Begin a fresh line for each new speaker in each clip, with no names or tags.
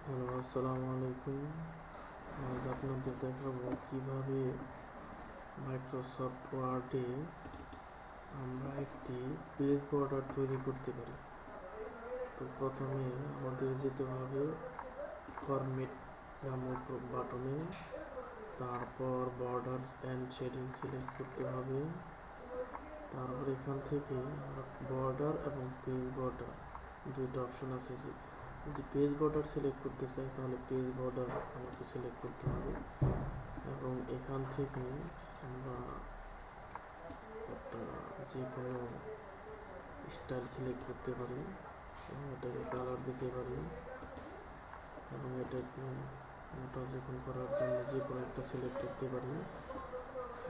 Hello, আসসালামু আলাইকুম। আজ আপনাদের দেখাবো কিভাবে মাইক্রোসফট ওয়ার্ডে আমরা একটি পেজ বর্ডার তৈরি করতে পারি। তো প্রথমে আমাদের যেতে হবে ফরম্যাট নামক বাটনে, তারপর বর্ডারস অ্যান্ড শেডিং সিলেক্ট করতে হবে। তারপর এখান থেকে বর্ডার এবং পেজ বর্ডার দুইটা অপশন আছে। যদি পেজ বর্ডার সিলেক্ট করতে চাই তাহলে পেজ বর্ডার আমাকে সিলেক্ট করতে হবে এবং এখান থেকে আমরা একটা যে কোনো স্টাইল সিলেক্ট করতে পারি এবং এটাকে কালার দিতে পারি এবং এটাকে মোটা যখন করার জন্য যে কোনো একটা সিলেক্ট করতে পারি।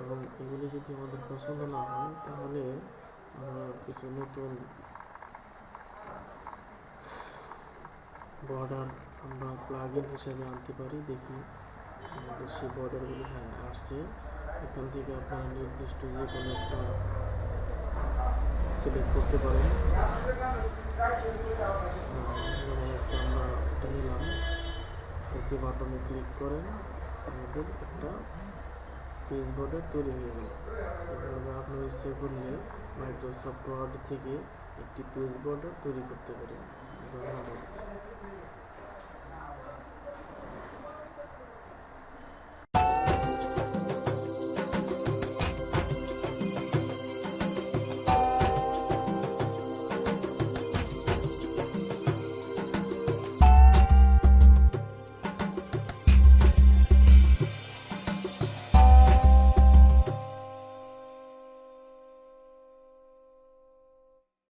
এবং এগুলি যদি আমাদের পছন্দ না হয় তাহলে আমরা কিছু নতুন বর্ডার আমরা প্লাগইন হিসেবে আনতে পারি। দেখি আমাদের সেই বর্ডারগুলি আসছে। এখান থেকে আপনারা নির্দিষ্ট যে কোনো একটা সিলেক্ট করতে পারেন। যেমন একটা আমরা এটা নিলাম, ওকে বাটনে ক্লিক করেন, আমাদের একটা পেজ বর্ডার তৈরি হয়ে গেল। এভাবে আপনার ইচ্ছে করলে মাইক্রোসফট ওয়ার্ড থেকে একটি পেজ বর্ডার তৈরি করতে পারেন। ধন্যবাদ।